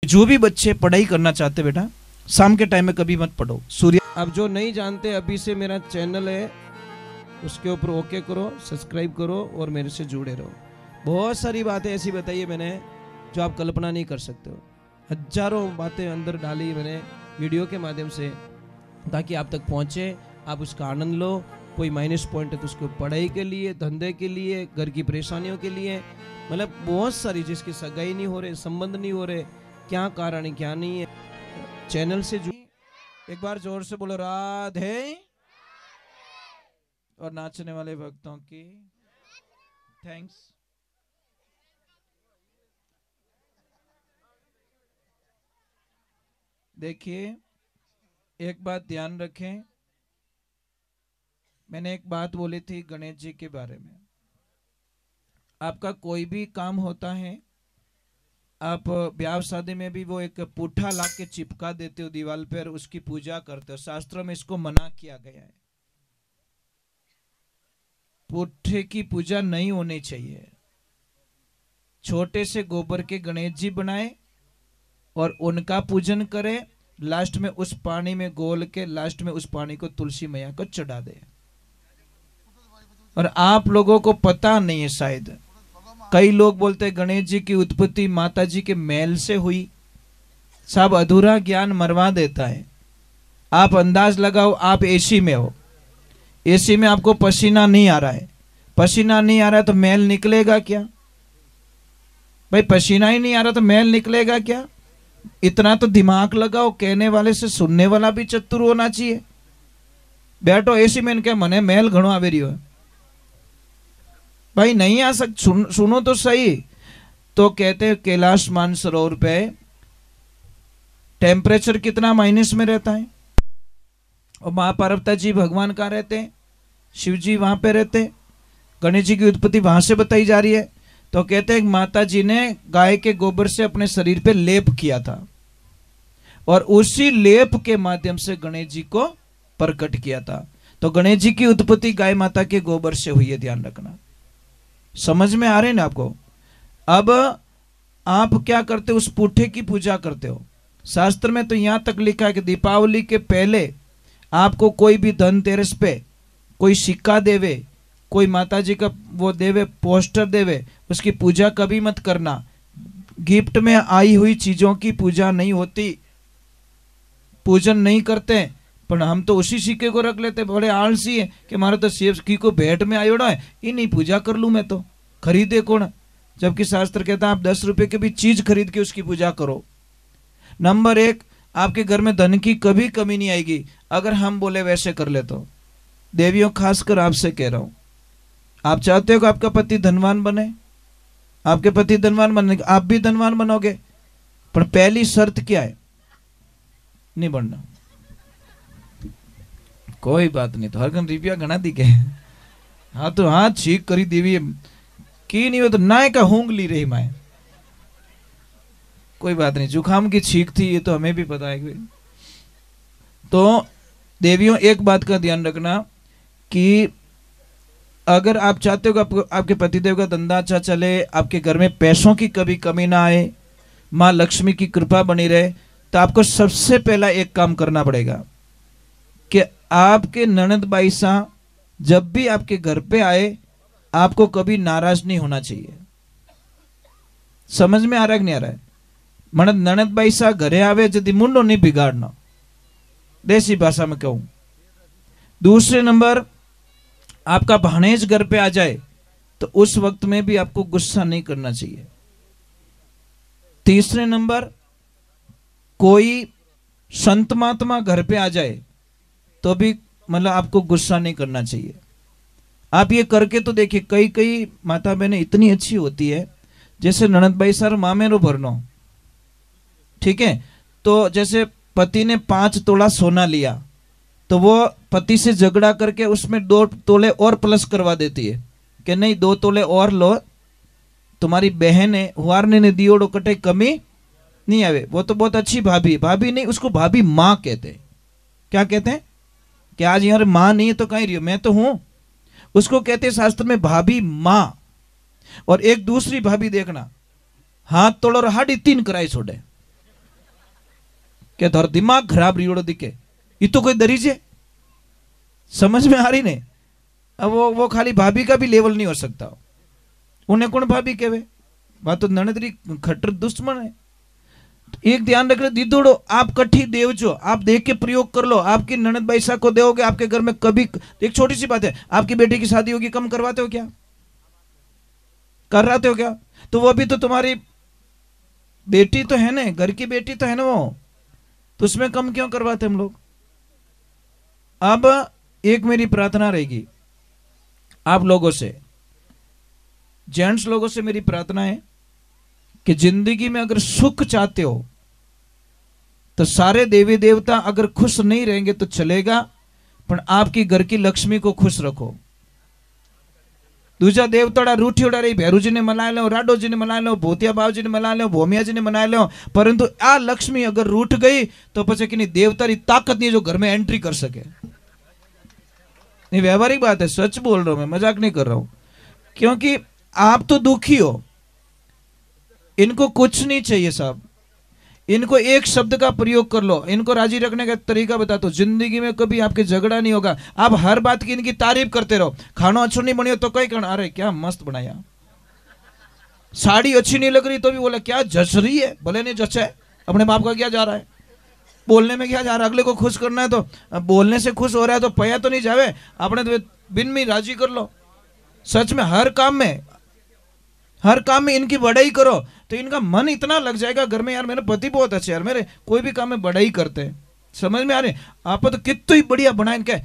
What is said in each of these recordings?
जो भी बच्चे पढ़ाई करना चाहते बेटा, शाम के टाइम में कभी मत पढ़ो। सूर्य अब जो नहीं जानते, अभी से मेरा चैनल है उसके ऊपर ओके करो, सब्सक्राइब करो और मेरे से जुड़े रहो। बहुत सारी बातें ऐसी बताई है मैंने जो आप कल्पना नहीं कर सकते हो। हजारों बातें अंदर डाली मैंने वीडियो के माध्यम से, ताकि आप तक पहुंचे, आप उसका आनंद लो। कोई माइनस पॉइंट है तो उसको पढ़ाई के लिए, धंधे के लिए, घर की परेशानियों के लिए, मतलब बहुत सारी, जिसकी सगाई नहीं हो रहे, संबंध नहीं हो रहे, क्या कारण है क्या नहीं है, चैनल से एक बार जोर से बोलो राधे। और नाचने वाले भक्तों की थैंक्स। देखिए एक बात ध्यान रखें, मैंने एक बात बोली थी गणेश जी के बारे में। आपका कोई भी काम होता है, आप ब्याह शादी में भी वो एक पुट्ठा ला के चिपका देते हो दीवार पर, उसकी पूजा करते हो। शास्त्रों में इसको मना किया गया है, पुट्ठे की पूजा नहीं होनी चाहिए। छोटे से गोबर के गणेश जी बनाए और उनका पूजन करे, लास्ट में उस पानी में गोल के लास्ट में उस पानी को तुलसी मैया को चढ़ा दे। और आप लोगों को पता नहीं है शायद, कई लोग बोलते हैं गणेश जी की उत्पत्ति माता जी के मैल से हुई। सब अधूरा ज्ञान मरवा देता है। आप अंदाज लगाओ, आप एसी में हो, एसी में आपको पसीना नहीं आ रहा है, पसीना नहीं आ रहा है तो मैल निकलेगा क्या भाई? पसीना ही नहीं आ रहा तो मैल निकलेगा क्या? इतना तो दिमाग लगाओ, कहने वाले से सुनने वाला भी चतुर होना चाहिए। बैठो एसी में, क्या मने मैल घणो आवे रही हो भाई? नहीं आ सक, सुनो तो सही। तो कहते हैं कैलाश मानसरोवर पे टेम्परेचर कितना माइनस में रहता है, और मां पार्वती जी भगवान कहाँ रहते हैं? शिव जी वहां पे रहते हैं। गणेश जी की उत्पत्ति वहां से बताई जा रही है। तो कहते हैं माता जी ने गाय के गोबर से अपने शरीर पे लेप किया था, और उसी लेप के माध्यम से गणेश जी को प्रकट किया था। तो गणेश जी की उत्पत्ति गाय माता के गोबर से हुई है, ध्यान रखना। समझ में आ रहे हैं ना आपको? अब आप क्या करते हो? उस पुट्ठे की पूजा करते हो। शास्त्र में तो यहां तक लिखा है कि दीपावली के पहले आपको कोई भी धनतेरस पे कोई सिक्का देवे, कोई माता जी का वो देवे, पोस्टर देवे, उसकी पूजा कभी मत करना। गिफ्ट में आई हुई चीजों की पूजा नहीं होती, पूजन नहीं करते। पर हम तो उसी सिक्के को रख लेते, बड़े आलसी है कि हमारा तो सिक्के को भेंट में आयोड़ा है, इन्हीं पूजा कर लूं मैं तो, खरीदे कौन? जबकि शास्त्र कहता है आप 10 रुपए की भी चीज खरीद के उसकी पूजा करो। नंबर 1, आपके घर में धन की कभी कमी नहीं आएगी अगर हम बोले वैसे कर ले तो। देवियों खासकर आपसे कह रहा हूं, आप चाहते हो कि आपका पति धनवान बने, आपके पति धनवान बने, आप भी धनवान बनोगे, पर पहली शर्त क्या है? नहीं बनना। कोई बात नहीं, तो हर गन रिपिया घना दी के हाँ तो हाँ छीक करी देवी की नहीं हो तो नाय का होंग ली रही माए। कोई बात नहीं, जुखाम की छीक थी ये तो हमें भी पता है। तो देवियों एक बात का ध्यान रखना कि अगर आप चाहते हो कि आपके पतिदेव का धंधा अच्छा चले, आपके घर में पैसों की कभी कमी ना आए, माँ लक्ष्मी की कृपा बनी रहे, तो आपको सबसे पहला एक काम करना पड़ेगा कि आपके ननद बाई सा जब भी आपके घर पे आए, आपको कभी नाराज नहीं होना चाहिए। समझ में आ रहा है कि नहीं आ रहा है? मन ननद बाई सा घरे आवे यदि मुंडो नहीं बिगाड़ना, देसी भाषा में कहूं। दूसरे नंबर, आपका भाणेज घर पे आ जाए तो उस वक्त में भी आपको गुस्सा नहीं करना चाहिए। तीसरे नंबर, कोई संत महात्मा घर पे आ जाए तो भी मतलब आपको गुस्सा नहीं करना चाहिए। आप ये करके तो देखिए, कई कई माता बहनें इतनी अच्छी होती है, जैसे ननद भाई सर मामेरो भरनो, ठीक है, तो जैसे पति ने 5 तोला सोना लिया तो वो पति से झगड़ा करके उसमें 2 तोले और प्लस करवा देती है कि नहीं 2 तोले और लो, तुम्हारी बहन है हुआरने ने दियोड़ो कटे कमी नहीं आवे। वो तो बहुत अच्छी भाभी, भाभी नहीं उसको भाभी माँ कहते हैं। क्या कहते हैं कि आज यार माँ नहीं है तो कहीं रही हो, मैं तो हूं, उसको कहते हैं शास्त्र में भाभी माँ। और एक दूसरी भाभी देखना, हाथ तोड़ और हाडी 3 कराई छोड़े, કે તારો દિમાગ ખરાબ રીવડો દીકે, ये तो कोई दरी है? समझ में आ रही नहीं? अब वो खाली भाभी का भी लेवल नहीं हो सकता। उन्हें कौन भाभी कहवे? बात तो ननदरी खट्टर दुश्मन है। एक ध्यान रखना दीदोड़ो, आप कट्ठी देव जो आप देख के प्रयोग कर लो। आपकी ननद पैसा को दोगे आपके घर में कभी, एक छोटी सी बात है, आपकी बेटी की शादी होगी, कम करवाते हो क्या? कराते हो क्या? तो वो भी तो तुम्हारी बेटी तो है ना, घर की बेटी तो है ना वो, तो उसमें कम क्यों करवाते हम लोग? अब एक मेरी प्रार्थना रहेगी आप लोगों से, जेंट्स लोगों से मेरी प्रार्थना है कि जिंदगी में अगर सुख चाहते हो तो सारे देवी देवता अगर खुश नहीं रहेंगे तो चलेगा, पर आपकी घर की लक्ष्मी को खुश रखो। दूसरा देवताड़ा रूठी उड़ा रही, भैरू जी ने मना लो, राडो जी ने मना लो, भूतिया बाबू जी ने मना लो, भोमिया जी ने मना लो, परंतु आ लक्ष्मी अगर रूठ गई तो પછી कि देवता की ताकत नहीं जो घर में एंट्री कर सके। नहीं, व्यवहारिक बात है, सच बोल रहा हूं मैं, मजाक नहीं कर रहा हूं। क्योंकि आप तो दुखी हो, इनको कुछ नहीं चाहिए साहब। इनको एक शब्द का प्रयोग कर लो, इनको राजी रखने का तरीका बता दो, जिंदगी में कभी आपके झगड़ा नहीं होगा। आप हर बात की इनकी तारीफ करते रहो। खाना अच्छा नहीं बनियो तो कहीं कहना, अरे क्या मस्त बनाया। साड़ी अच्छी नहीं लग रही तो भी बोला क्या जच रही है, भले नहीं जचा है, अपने बाप का क्या जा रहा है, बोलने में क्या जा रहा है। अगले को खुश करना है तो बोलने से खुश हो रहा है तो पया तो नहीं जावे, अपने तो बिन में राजी कर लो। सच में हर काम में इनकी बढ़ाई करो तो इनका मन इतना लग जाएगा घर में। यार मेरे पति बहुत अच्छे, यार मेरे कोई भी काम में बढ़ाई करते हैं। समझ में आ रहे? आप तो कितनी बढ़िया बनाए इनके,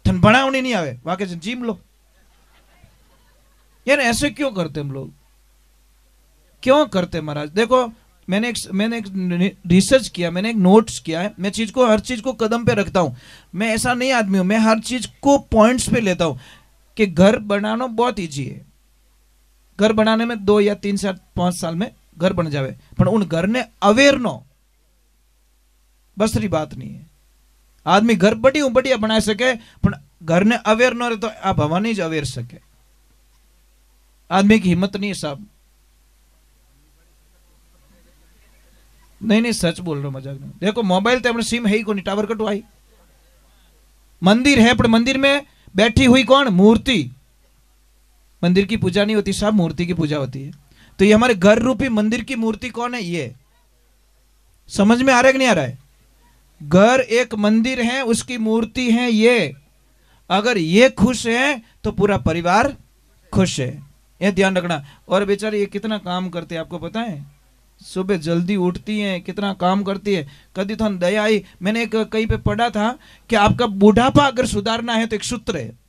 थन बनावनी नहीं आवे, वाके जीम लो। यार ऐसे क्यों करते हम लोग, क्यों करते महाराज? देखो मैंने एक रिसर्च किया, मैंने एक नोट्स किया है। मैं हर चीज को कदम पे रखता हूं। मैं ऐसा नहीं आदमी हूं, मैं हर चीज को पॉइंट्स पे लेता हूं कि घर बनाना बहुत इजी है। घर बनाने में 2 या 3 साल 5 साल में घर बन जावे, पर उन घर ने अवेर नो बस री बात नहीं है। आदमी घर बढ़िया बना सके, पर घर ने अवेर नो रहे तो आप हवा नहीं अवेर सके। आदमी की हिम्मत नहीं है साहब। नहीं सच बोल रहा हूं, मजाक नहीं। देखो मोबाइल तो अपने सिम है ही कौन, टावर कटवाई। मंदिर है पर मंदिर में बैठी हुई कौन? मूर्ति। मंदिर की पूजा नहीं होती साहब, मूर्ति की पूजा होती है। तो ये हमारे घर रूपी मंदिर की मूर्ति कौन है? ये समझ में आ रहा है कि नहीं आ रहा है? घर एक मंदिर है, उसकी मूर्ति है ये। अगर ये खुश है तो पूरा परिवार खुश है, ये ध्यान रखना। और बेचारे ये कितना काम करते हैं आपको पता है? सुबह जल्दी उठती हैं, कितना काम करती है। कभी तो दया आई, मैंने एक कहीं पे पढ़ा था कि आपका बुढ़ापा अगर सुधारना है तो एक सूत्र है।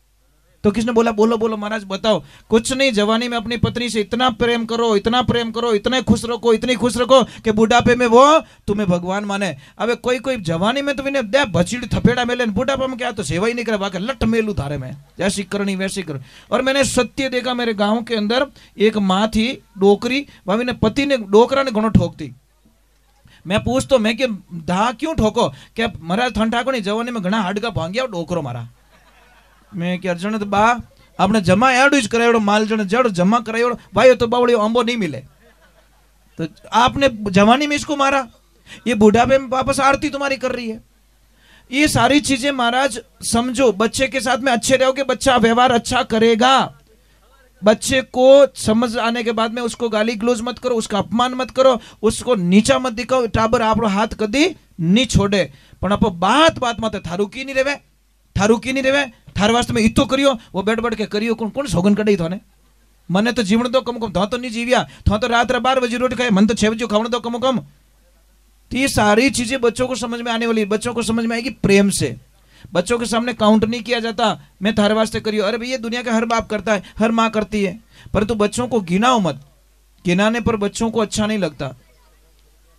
तो किसने बोला? बोलो बोलो महाराज बताओ। कुछ नहीं, जवानी में अपनी पत्नी से इतना प्रेम करो, इतना प्रेम करो, इतने खुश रखो, इतनी खुश रखो कि बुढ़ापे में वो तुम्हें भगवान माने। अब कोई जवानी में तो इन्हें दे भचीड़ थपेड़ा मेले, बुढ़ापा में क्या तो सेवा ही नहीं करे, बाकी लट मेलू थारे में जैसी करनी वैसी करो। और मैंने सत्य देखा, मेरे गाँव के अंदर एक माँ थी डोकरी, भाभी ने पति ने डोकरा ने घणो ठोकती। मैं पूछतो मैं कि धा क्यों ठोको? क्या महाराज थन ठाको नहीं, जवानी में घना हाडका भांग्या डोकरो मारा। मैं क्या अर्जुन तो बा आपने जमा एडू ज करायो, माल जण जड़ जमा करायो भाई, तो बावड़ी अंबो नहीं मिले, तो आपने जवानी में इसको मारा, ये बुढ़ापे में वापस आरती तुम्हारी कर रही है। ये सारी चीजें महाराज समझो। बच्चे के साथ में अच्छे रहोगे, बच्चा व्यवहार अच्छा करेगा। बच्चे को समझ आने के बाद में उसको गाली गलौज मत करो, उसका अपमान मत करो, उसको नीचा मत दिखाओ। टाबर आपरो हाथ कदी नहीं छोड़े, पण आप बात बात मत थारू की नहीं रेवे, थारू की नहीं रेवे, थार वास्ते में इतो करियो, वो बैठ बैठ के करियो। कौन कौन सौगन कढ़ी थोने? मने तो जीवन दो कम कम, तो नहीं जीविया, तो रात 12 बजे रोटी खाए, मन तो 6 बजे खावण दो कम कम। तो ये सारी चीजें बच्चों को समझ में आने वाली, बच्चों को समझ में आएगी प्रेम से। बच्चों के सामने काउंट नहीं किया जाता, मैं थारे वास्ते करियो। अरे भैया दुनिया का हर बाप करता है, हर माँ करती है, परंतु बच्चों को गिनाओ मत। गिनाने पर बच्चों को अच्छा नहीं लगता।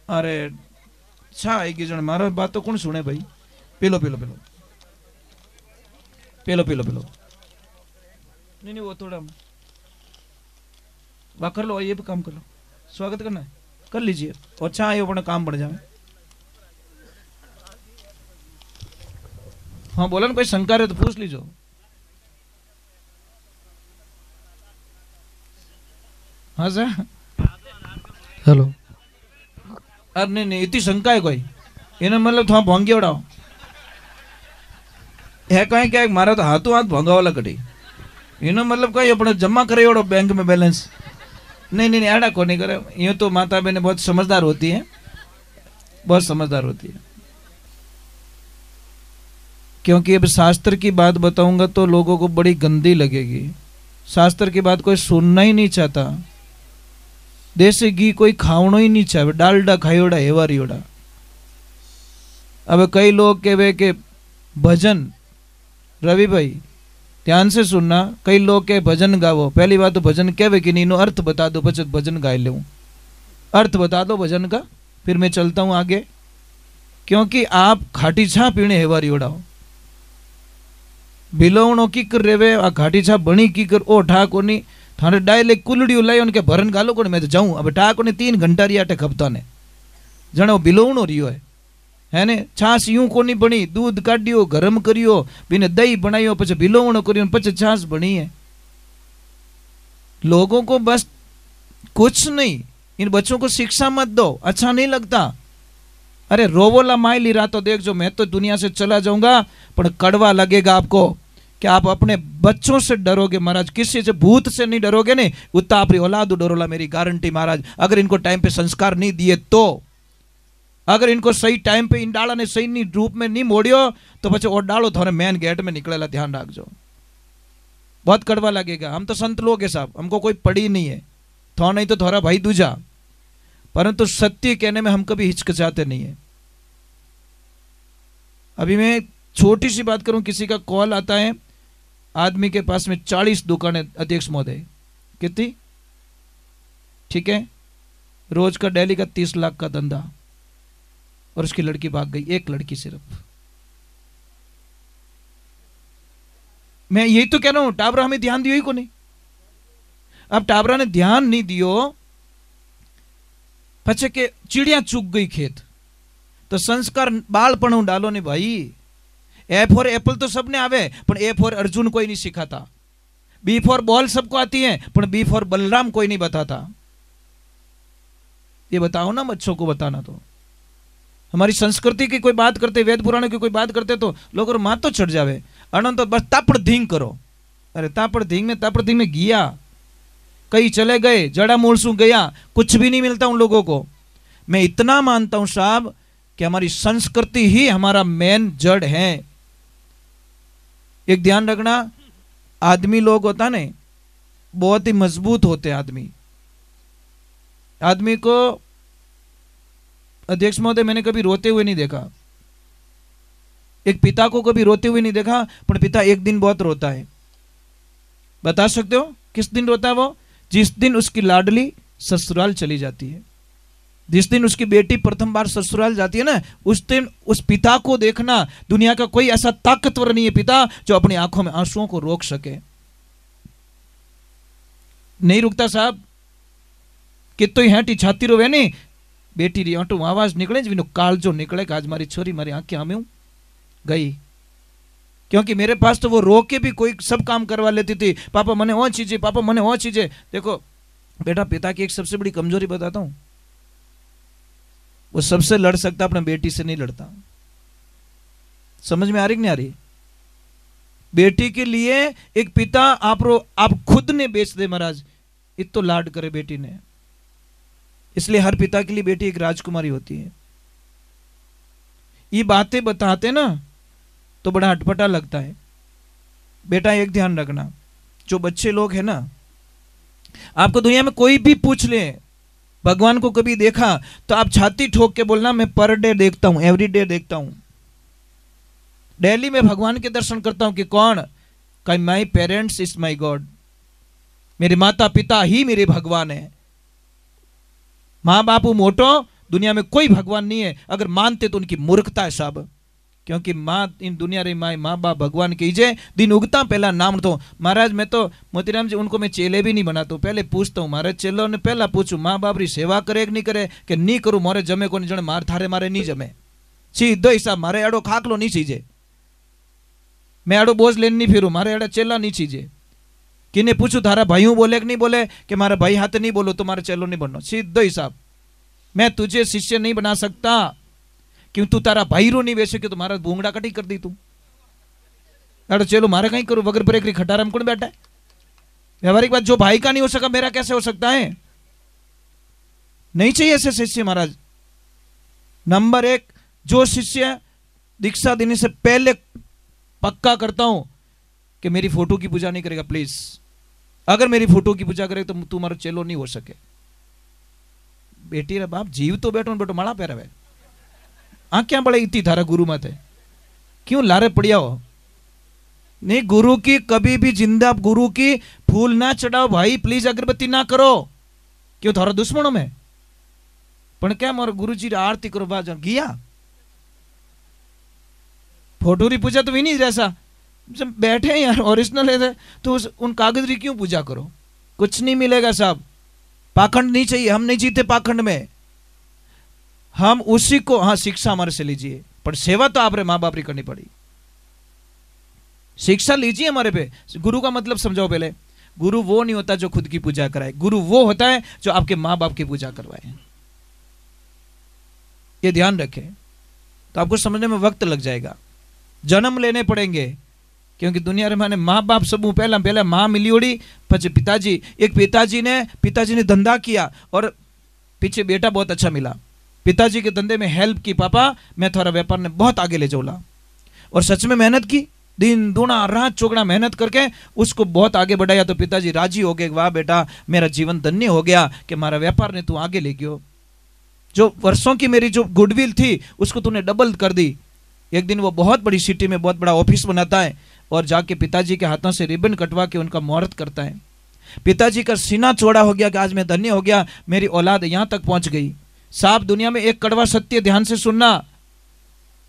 अरे अच्छा आएगी जन, मारा बात तो कौन सुने भाई? Pillow pillow pillow pillow pillow pillow. नहीं वो थोड़ा वाह कर लो, ये भी काम कर लो, स्वागत करना है कर लीजिए। अच्छा आए अपना काम बढ़ जाए। हाँ बोला ना, कोई शंका है तो पूछ लीजिए। हाँ सर हेलो। अरे नहीं इतनी शंका है कोई, एनो मतलब थोड़ा भोंगियोड़ाओ है कहीं क्या मारा तो हाथों हाथ भोंगा वाला कटी एनो मतलब कहीं अपने जमा करे ओड़ो बैंक में बैलेंस नहीं नहीं ऐडा को नहीं करे। यूँ तो माता बहने बहुत समझदार होती है, बहुत समझदार होती है। क्योंकि अब शास्त्र की बात बताऊंगा तो लोगों को बड़ी गंदी लगेगी। शास्त्र की बात कोई सुनना ही नहीं चाहता। देसी घी कोई खावनो ही नहीं चाहे, डालडा खायोड़ा हेवारीओड़ा। अब कई लोग कहे के भजन, रवि भाई ध्यान से सुनना, कई लोग के भजन गावो। पहली बात तो भजन कहवे कि नहीं, अर्थ बता दो बचत भजन गाय ले। अर्थ बता दो भजन का, फिर मैं चलता हूं आगे। क्योंकि आप खाटी छा पीने हेवारीओड़ा हो, बिलोवणो की कर रेवे आ घाटी छा बनी की कर ओ ठा कोनी थाने डायरेक्ट कुलड़ी लाई उनके भरन गालो कोनी मैं तो जाऊं। अब ठा कोनी 3 घंटा रिया टे खपता ने जणो बिलोवणो रियो है ने। छास यूं कोनी बनी, दूध काढ़ियो गरम करियो बिने दही बनायो पछे बिलोवणो करियो पछे छास बनी है। लोगों को बस कुछ नहीं, इन बच्चों को शिक्षा मत दो, अच्छा नहीं लगता। अरे रोवोला माइली रातो देख जो मैं तो दुनिया से चला जाऊंगा पर कड़वा लगेगा आपको कि आप अपने बच्चों से डरोगे महाराज, किसी से भूत से नहीं डरोगे नहीं, उतना अपनी औलाद डरोला, मेरी गारंटी महाराज। अगर इनको टाइम पे संस्कार नहीं दिए तो, अगर इनको सही टाइम पे इन डाला ने सही नहीं रूप में नहीं मोड़ियो तो पछे और डालो थोड़े मेन गेट में निकलेला, ध्यान रखजो, बहुत कड़वा लगेगा। हम तो संत लोग है साहब, हमको कोई पड़ी नहीं है, थोड़ा नहीं तो थोड़ा भाई दूजा, परंतु सत्य कहने में हम कभी हिचकिचाते नहीं है। अभी मैं छोटी सी बात करूं, किसी का कॉल आता है, आदमी के पास में 40 दुकानें, अध्यक्ष महोदय कितनी, ठीक है, रोज का डेली का 30 लाख का धंधा, और उसकी लड़की भाग गई, एक लड़की सिर्फ। मैं यही तो कह रहा हूं, टाबरा हमें ध्यान दियो ही को नहीं। अब टाबरा ने ध्यान नहीं दियो पछे के चिड़िया चूक गई खेत, तो संस्कार बालपण डालो ने भाई। ए फॉर एप्पल तो सबने आवे पर ए फॉर अर्जुन कोई नहीं सिखाता। बी फॉर बॉल सबको आती है पर बी फॉर बलराम कोई नहीं बताता। ये बताओ ना बच्चों को बताना। तो हमारी संस्कृति की कोई बात करते, वेद पुराणों की कोई बात करते तो लोग और माँ तो चढ़ जावे, अनंत तो बस तापड़ धींग करो। अरे तापड़ धींग में गया, कई चले गए, जड़ा मूल सू गया, कुछ भी नहीं मिलता उन लोगों को। मैं इतना मानता हूं साहब कि हमारी संस्कृति ही हमारा मेन जड़ है। एक ध्यान रखना, आदमी लोग होता ने बहुत ही मजबूत होते। आदमी को अध्यक्ष महोदय मैंने कभी रोते हुए नहीं देखा, एक पिता को कभी रोते हुए नहीं देखा, पर पिता एक दिन बहुत रोता है। बता सकते हो किस दिन रोता है वो? जिस दिन उसकी लाडली ससुराल चली जाती है, जिस दिन उसकी बेटी प्रथम बार ससुराल जाती है ना, उस दिन उस पिता को देखना। दुनिया का कोई ऐसा ताकतवर नहीं है पिता जो अपनी आंखों में आंसुओं को रोक सके। नहीं रुकता साहब, कितो हेटी छाती रोवे नहीं, बेटी री आटू आवाज निकले जी काल जो निकले कि आज मारी छोरी मारी आंखें हमें गई। क्योंकि मेरे पास तो वो रो के भी कोई सब काम करवा लेती थी, पापा मने वो चीजें, पापा मने वो चीजें। देखो बेटा, पिता की एक सबसे बड़ी कमजोरी बताता हूं, वो सबसे लड़ सकता, अपने बेटी से नहीं लड़ता। समझ में आ रही कि नहीं आ रही? बेटी के लिए एक पिता आप खुद ने बेच दे महाराज, इतो लाड करे बेटी ने। इसलिए हर पिता के लिए बेटी एक राजकुमारी होती है। ये बातें बताते ना तो बड़ा अटपटा लगता है। बेटा एक ध्यान रखना, जो बच्चे लोग हैं ना, आपको दुनिया में कोई भी पूछ ले भगवान को कभी देखा तो आप छाती ठोक के बोलना मैं पर डे देखता हूं, एवरी डे देखता हूं, डेली में भगवान के दर्शन करता हूं। कि कौन? कहीं my parents is my God, मेरे माता पिता ही मेरे भगवान है। माँ बापू मोटो, दुनिया में कोई भगवान नहीं है। अगर मानते तो उनकी मूर्खता है साहब, क्योंकि माँ इन दुनिया रे माँ बाप भगवान कीजिए। दिन उगता पहला नाम तो महाराज, मैं तो मोतीराम जी उनको मैं चेले भी नहीं बनाता हूँ, पहले पूछता हूँ महाराज चेलों ने पहला पूछू माँ बाप री सेवा करे कि नहीं करे, कि नहीं करूँ मोरे जमे को नहीं जने मार थारे मारे नहीं जमे, सीधो हिसाब मारे एडो खाकलो नहीं चीजे, मैं एडो बोझ लेने नहीं फिरू, मारे एडा चेला नहीं चीजे। किने पूछू थारा भाइयों बोले कि नहीं बोले, कि मारा भाई हाथ नहीं बोलो तो मारे चेलो नहीं बनना, सीधो हिसाब। मैं तुझे शिष्य नहीं बना सकता, क्यों तू तारा भाई रो नहीं वैसे कि तुम्हारा भूंगड़ा कटी कर दी तू अरे चलो मारे कहीं करो वगर पर एक खटारा में कौन बैठा है। व्यवहारिक बात, जो भाई का नहीं हो सका मेरा कैसे हो सकता है। नहीं चाहिए ऐसे शिष्य महाराज। नंबर 1, जो शिष्य दीक्षा देने से पहले पक्का करता हूं कि मेरी फोटो की पूजा नहीं करेगा, प्लीज अगर मेरी फोटो की पूजा करे तो तुम्हारा चेलो नहीं हो सके। बेटी रे बाप जीव तो बैठो बेटो माड़ा पैरवे आ क्या बड़े इतनी धारा गुरु मत है, क्यों लारे पड़िया हो। नहीं, गुरु की कभी भी जिंदा गुरु की फूल ना चढ़ाओ भाई, प्लीज अगरबत्ती ना करो, क्यों थारा दुश्मनों में। पण क्या मोर गुरु जी आरती करो बाज गया फोटो री पूजा तो भी नहीं जैसा जब बैठे यार ओरिजिनल है तो उन कागज री क्यों पूजा करो, कुछ नहीं मिलेगा साहब। पाखंड नहीं चाहिए, हम नहीं जीते पाखंड में, हम उसी को, हाँ शिक्षा हमारे से लीजिए पर सेवा तो आप रे माँ बाप री करनी पड़ी। शिक्षा लीजिए हमारे पे। गुरु का मतलब समझाओ पहले। गुरु वो नहीं होता जो खुद की पूजा कराए, गुरु वो होता है जो आपके माँ बाप की पूजा करवाए। ये ध्यान रखें, तो आपको समझने में वक्त लग जाएगा, जन्म लेने पड़ेंगे, क्योंकि दुनिया रे माने माँ बाप सब पहला माँ मिली ओड़ी पचे पिताजी। एक पिताजी ने धंधा किया और पीछे बेटा बहुत अच्छा मिला, पिताजी के धंधे में हेल्प की, पापा मैं थोड़ा व्यापार ने बहुत आगे ले जाऊला, और सच में मेहनत की, दिन दूना रात चौगुना मेहनत करके उसको बहुत आगे बढ़ाया। तो पिताजी राजी हो गए, वाह बेटा मेरा जीवन धन्य हो गया कि हमारा व्यापार ने तू आगे ले गयो, जो वर्षों की मेरी जो गुडविल थी उसको तूने डबल कर दी। एक दिन वो बहुत बड़ी सिटी में बहुत बड़ा ऑफिस बनाता है और जाके पिताजी के हाथों से रिबन कटवा के उनका मुहूर्त करता है। पिताजी का सीना चौड़ा हो गया कि आज मैं धन्य हो गया, मेरी औलाद यहां तक पहुंच गई। साहब दुनिया में एक कड़वा सत्य ध्यान से सुनना,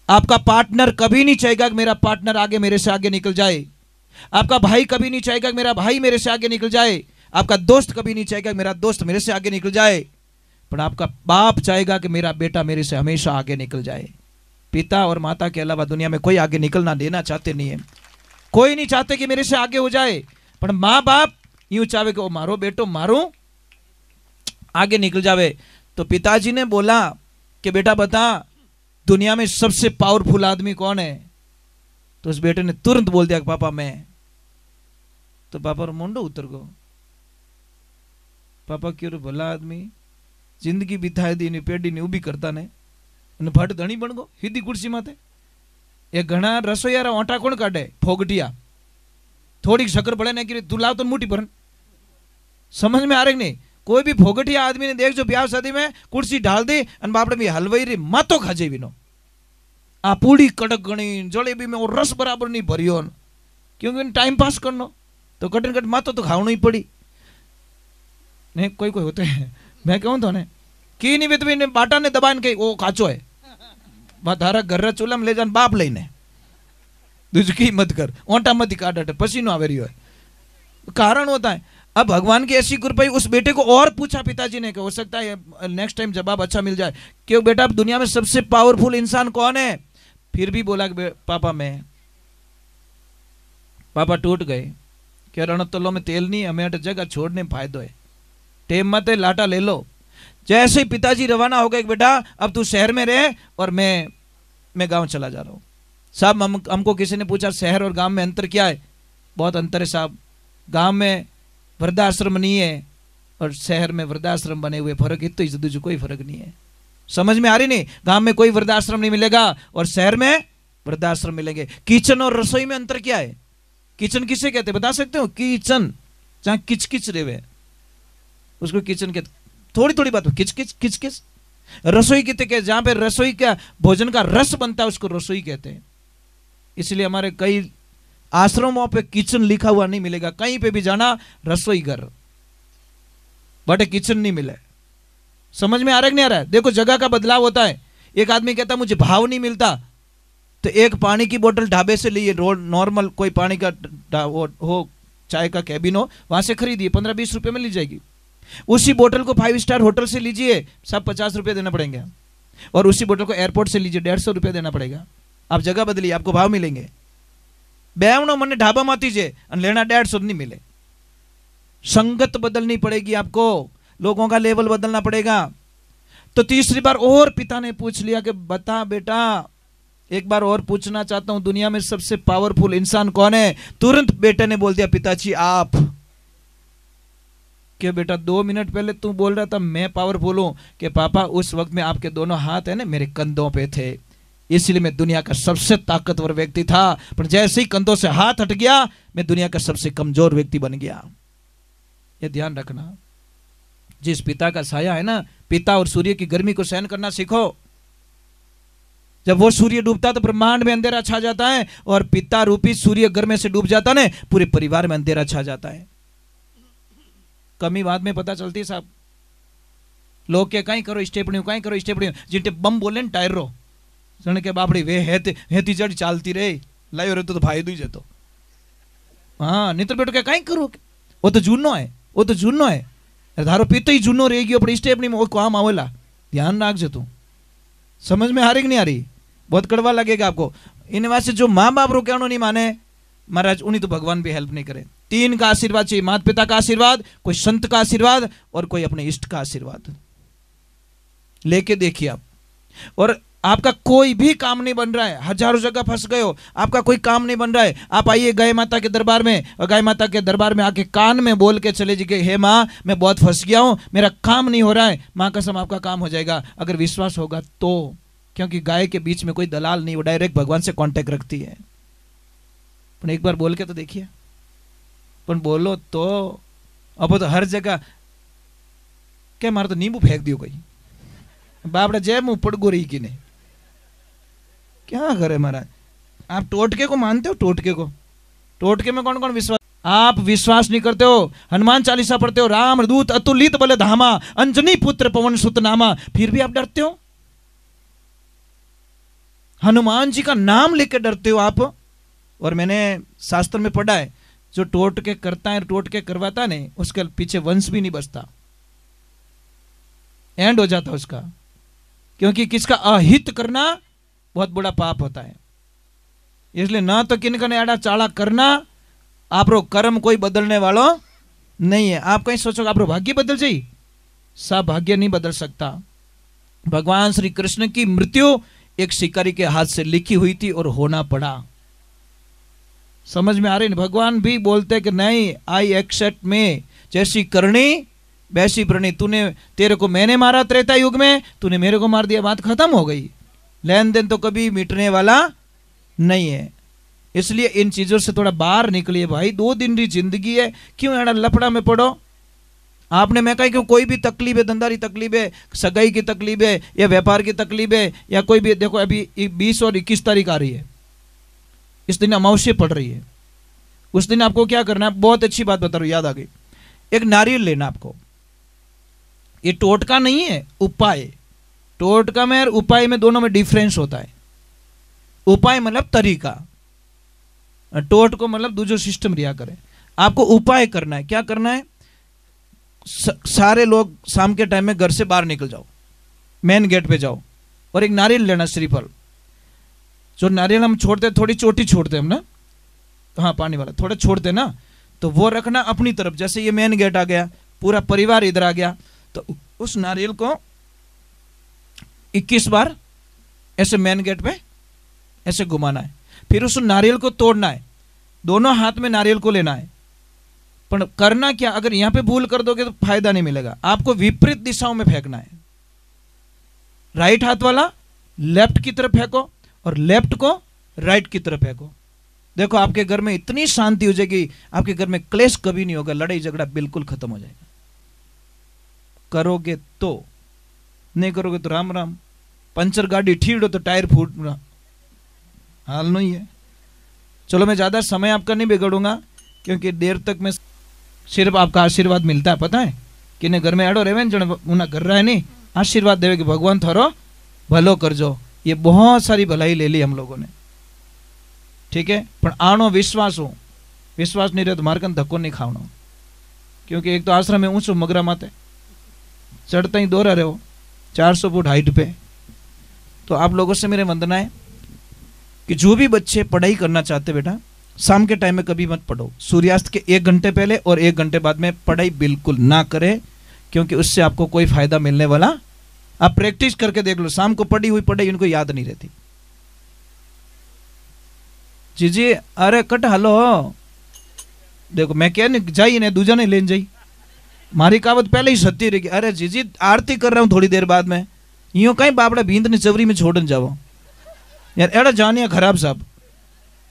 आपका पार्टनर कभी नहीं चाहेगा कि मेरा पार्टनर आगे मेरे से आगे निकल जाए, आपका भाई कभी नहीं चाहेगा कि मेरा भाई मेरे से आगे निकल जाए, आपका दोस्त कभी नहीं चाहेगा कि मेरा दोस्त मेरे से आगे निकल जाए, पर आपका बाप चाहेगा कि मेरा बेटा मेरे से हमेशा आगे निकल जाए। पिता और माता के अलावा दुनिया में कोई आगे निकलना देना चाहते नहीं है, कोई नहीं चाहते कि मेरे से आगे हो जाए, पर माँ बाप यूं चाहे कि वो मारो बेटो मारो आगे निकल जावे। तो पिताजी ने बोला कि बेटा बता दुनिया में सबसे पावरफुल आदमी कौन है। तो उस बेटे ने तुरंत बोल दिया कि पापा मैं। तो पापा मुंडो उतर गो, पापा क्यों भला आदमी जिंदगी बिताए दी पेढ़ी ने उभी करता ने फट धणी बन गो सीधी कुर्सी माथे। ये घना रसोईयारा ओटा कोण काढे फोगटिया, थोड़ी शक्कर पड़े ने कि तू लाव तो मुठी पर समझ में आ रही नहीं। कोई भी फोगटिया आदमी ने देख जो ब्याह शादी में कुर्सी ढाल दी और बापड़े में हलवाई री मातो खा जेवी नो आ पूड़ी कड़क गणी जलेबी में और रस बराबर नहीं भरियो, क्योंकि टाइम पास करनो तो कटन कट मातो तो खावनो ही पड़ी। नहीं कोई कोई होते हैं, मैं कहूँ तो ने की नहीं भी ने बाटा ने दबान के वो काचो है थारा घर चूल्हा में ले जान बाप लेने दूज की मत कर ओंटा मत काट पसीनो आवे रही है, कारण होता है। अब भगवान की ऐसी कृपा, उस बेटे को और पूछा पिताजी ने कि हो सकता है नेक्स्ट टाइम जवाब अच्छा मिल जाए, क्यों बेटा दुनिया में सबसे पावरफुल इंसान कौन है। फिर भी बोला कि पापा मैं। पापा टूट गए कि रणतलो में तेल नहीं, हमें जगह छोड़ने में फायदो है, टेम मत लाटा ले लो। जैसे ही पिताजी रवाना हो गए बेटा अब तू शहर में रहे और मैं गांव चला जा रहा हूँ। साहब हमको किसी ने पूछा शहर और गांव में अंतर क्या है। बहुत अंतर है साहब, गांव में वृद्धाश्रम नहीं है और शहर में वृद्धाश्रम बने हुए, फर्क इतना ही दूसरा कोई फर्क नहीं है। समझ में आ रही नहीं, गांव में कोई वृद्धाश्रम नहीं मिलेगा और शहर में वृद्धाश्रम मिलेंगे। किचन और रसोई में अंतर क्या है। किचन किसे कहते बता सकते हो, किचन जहां किचकिच रेवे उसको किचन कहते, थोड़ी थोड़ी बात किच किच किच किच। रसोई कहते के जहां पे रसोई का भोजन का रस बनता है उसको रसोई कहते हैं। इसलिए हमारे कई आश्रमों पे किचन लिखा हुआ नहीं मिलेगा, कहीं पे भी जाना रसोई घर बट किचन नहीं मिले। समझ में आ रहा है नहीं आ रहा है। देखो जगह का बदलाव होता है। एक आदमी कहता मुझे भाव नहीं मिलता तो एक पानी की बोतल ढाबे से लिए, रोड नॉर्मल कोई पानी का हो चाय का कैबिन हो वहां से खरीदिए, 15-20 रुपए में ली जाएगी। उसी बोतल को 5 स्टार होटल से लीजिए, सब 50 रुपए देना पड़ेंगे, और उसी बोतल को एयरपोर्ट से लीजिए 150 रुपए देना पड़ेगा। आप जगह बदलिए आपको भाव मिलेंगे। बेवनो मने ढाबा माती जे लेना 150 नहीं मिले। संगत बदलनी पड़ेगी आपको, लोगों का लेवल बदलना पड़ेगा। तो तीसरी बार और पिता ने पूछ लिया कि बता बेटा, एक बार और पूछना चाहता हूं, दुनिया में सबसे पावरफुल इंसान कौन है? तुरंत बेटे ने बोल दिया, पिताजी आप। कि बेटा 2 मिनट पहले तू बोल रहा था मैं पावरफुल हूं, कि पापा उस वक्त में आपके दोनों हाथ है ना मेरे कंधों पे थे, इसलिए मैं दुनिया का सबसे ताकतवर व्यक्ति था, पर जैसे ही कंधों से हाथ हट गया मैं दुनिया का सबसे कमजोर व्यक्ति बन गया। ये ध्यान रखना, जिस पिता का साया है ना, पिता और सूर्य की गर्मी को सहन करना सीखो। जब वो सूर्य डूबता तो ब्रह्मांड में अंधेरा छा जाता है, और पिता रूपी सूर्य गर्मी से डूब जाता है, पूरे परिवार में अंधेरा छा जाता है। कमी बाद में पता चलती है साहब, लोग के कहीं करो स्टेपनी, कहीं करो स्टेपनी, जिनटे बम बोले न टायर रो जन के बापड़ी वे हेती जड़ चालती रे लायो रे तो भाई दुई जेतो। हाँ नितर बेटो क्या कहीं करो, वो तो जूनो है, वो तो जूनो है, धारो पीतो ही जूनो रह गयो अपनी स्टेपनी में वो काम आवेला। ध्यान रखजे तू। समझ में आ रही कि नहीं आ रही? बहुत कड़वा लगेगा आपको। इन वास्ते जो माँ बाप रो कहनो नहीं माने महाराज, उन्हीं तो भगवान भी हेल्प नहीं करे। 3 का आशीर्वाद चाहिए, माता पिता का आशीर्वाद, कोई संत का आशीर्वाद, और कोई अपने इष्ट का आशीर्वाद लेके देखिए आप। और आपका कोई भी काम नहीं बन रहा है, हजारों जगह फंस गए हो, आपका कोई काम नहीं बन रहा है, आप आइए गाय माता के दरबार में, और गाय माता के दरबार में आके कान में बोल के चले जी, हे माँ मैं बहुत फंस गया हूं, मेरा काम नहीं हो रहा है। माँ कसम आपका काम हो जाएगा, अगर विश्वास होगा तो। क्योंकि गाय के बीच में कोई दलाल नहीं, वो डायरेक्ट भगवान से कांटेक्ट रखती है। पर एक बार बोल के तो देखिए, पर बोलो तो। अब तो हर जगह क्या मारो तो नींबू फेंक दियो कोई, बापड़ा जय मुंह पड़गो रही कि नहीं, क्या करे महाराज। आप टोटके को मानते हो? टोटके को, टोटके में कौन कौन विश्वास? आप विश्वास नहीं करते हो। हनुमान चालीसा पढ़ते हो, राम दूत अतुलित बल धामा, अंजनी पुत्र पवन सुत नामा, फिर भी आप डरते हो। हनुमान जी का नाम लेकर डरते हो आप। और मैंने शास्त्र में पढ़ा है, जो टोटके करता है, टोटके करवाता नहीं, उसके पीछे वंश भी नहीं बचता, एंड हो जाता उसका। क्योंकि किसका अहित करना बहुत बड़ा पाप होता है। इसलिए ना तो किनका आड़ा चाड़ा करना, आप रो कर्म कोई बदलने वालों नहीं है। आप कहीं सोचो आप रो भाग्य बदल जाए, सब भाग्य नहीं बदल सकता। भगवान श्री कृष्ण की मृत्यु एक शिकारी के हाथ से लिखी हुई थी और होना पड़ा। समझ में आ रही है? भगवान भी बोलते कि नहीं, आई एक्सेप्ट में, जैसी करनी वैसी प्रणी। तूने, तेरे को मैंने मारा त्रेता युग में, तूने मेरे को मार दिया, बात खत्म हो गई। लेन देन तो कभी मिटने वाला नहीं है। इसलिए इन चीजों से थोड़ा बाहर निकलिए भाई। 2 दिन की जिंदगी है, क्यों एड़ा लफड़ा में पड़ो? आपने, मैं कहा क्यों, कोई भी तकलीफ है, धंधारी तकलीफ है, सगाई की तकलीफ है, या व्यापार की तकलीफ है, या कोई भी, देखो अभी 20 और 21 तारीख आ रही है, इस दिन अमावस्या पड़ रही है। उस दिन आपको क्या करना है, बहुत अच्छी बात बता रहा हूं, याद आ गई। एक नारियल लेना आपको। ये टोटका नहीं है, उपाय। टोटका में और उपाय में, दोनों में डिफरेंस होता है। उपाय मतलब तरीका, टोट को मतलब दूसरा सिस्टम रिया करे। आपको उपाय करना है। क्या करना है? सारे लोग शाम के टाइम में घर से बाहर निकल जाओ, मेन गेट पे जाओ, और एक नारियल लेना, श्रीफल। जो नारियल हम छोड़ते, थोड़ी चोटी छोड़ते हम ना, हाँ पानी वाला थोड़ा छोड़ते ना, तो वो रखना अपनी तरफ। जैसे ये मेन गेट आ गया, पूरा परिवार इधर आ गया, तो उस नारियल को 21 बार ऐसे मेन गेट पे ऐसे घुमाना है। फिर उस नारियल को तोड़ना है, दोनों हाथ में नारियल को लेना है। पर करना क्या, अगर यहां पे भूल कर दोगे तो फायदा नहीं मिलेगा। आपको विपरीत दिशाओं में फेंकना है। राइट हाथ वाला लेफ्ट की तरफ फेंको, और लेफ्ट को राइट की तरफ फेंको। देखो आपके घर में इतनी शांति हो जाएगी, आपके घर में क्लेश कभी नहीं होगा, लड़ाई झगड़ा बिल्कुल खत्म हो जाएगा। करोगे तो, नहीं करोगे तो राम राम। पंचर गाड़ी ठीड़ो तो टायर फूटना हाल नहीं है। चलो मैं ज्यादा समय आपका नहीं बिगड़ूंगा, क्योंकि देर तक में सिर्फ आपका आशीर्वाद मिलता है। पता है कि घर में अड़ो रहे जन उन्हें कर रहा है नहीं, आशीर्वाद देवे कि भगवान थारो भलो कर जो। ये बहुत सारी भलाई ले ली हम लोगों ने, ठीक है। पर आनो विश्वास हो, विश्वास नहीं रहे तो मार कन धक्को नहीं खावनो। क्योंकि एक तो आश्रम में ऊंचो मगरा माते चढ़ता ही दोहरा रहे हो 400 फुट हाइट पे। तो आप लोगों से मेरे वंदना है कि जो भी बच्चे पढ़ाई करना चाहते बेटा, शाम के टाइम में कभी मत पढ़ो। सूर्यास्त के 1 घंटे पहले और 1 घंटे बाद में पढ़ाई बिल्कुल ना करें, क्योंकि उससे आपको कोई फायदा मिलने वाला आप प्रैक्टिस करके देख लो, शाम को पढ़ी हुई पढ़ाई इनको याद नहीं रहती। जीजी अरे कट हलो, देखो मैं क्या नहीं जाइए ने दूजा ने लेन जाई, मारी कहावत पहले ही सत्य रही। अरे जीजी आरती कर रहा हूँ थोड़ी देर बाद में, यूं कहीं बापड़ा भींद ने चवरी में छोड़न जाओ यार, एड़ा जानिया खराब साहब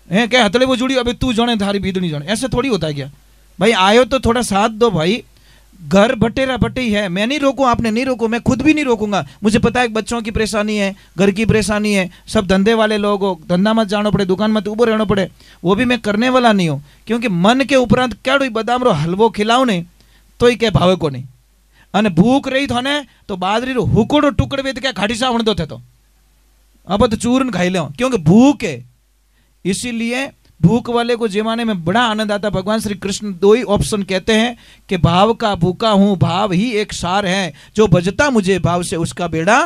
है क्या हथले वो जुड़ी, अबे तू जाने थारी भीदनी जाने, ऐसे थोड़ी होता है क्या भाई। आयो तो थोड़ा साथ दो भाई, घर बटेरा बटे ही है। मैं नहीं रोकूं, आपने नहीं रोको, मैं खुद भी नहीं रोकूंगा। मुझे पता है बच्चों की परेशानी है, घर की परेशानी है, सब धंधे वाले लोग हो, धंधा मत जाना पड़े, दुकान मत उबो रहना पड़े, वो भी मैं करने वाला नहीं हूं। क्योंकि मन के उपरांत क्या बदाम रो हलवो खिलाओ ने तो ही क्या भावे को नहीं, अने भूख रही थो ने तो बाजरी रो हुकोड़ो टुकड़े क्या खाटी सा वणदो थे तो अब तो चूरन खाई लो, क्योंकि भूख है। इसीलिए भूख वाले को जमाने में बड़ा आनंद आता। भगवान श्री कृष्ण दो ही ऑप्शन कहते हैं कि भाव का भूखा हूं, भाव ही एक सार है, जो भजता मुझे भाव से उसका बेड़ा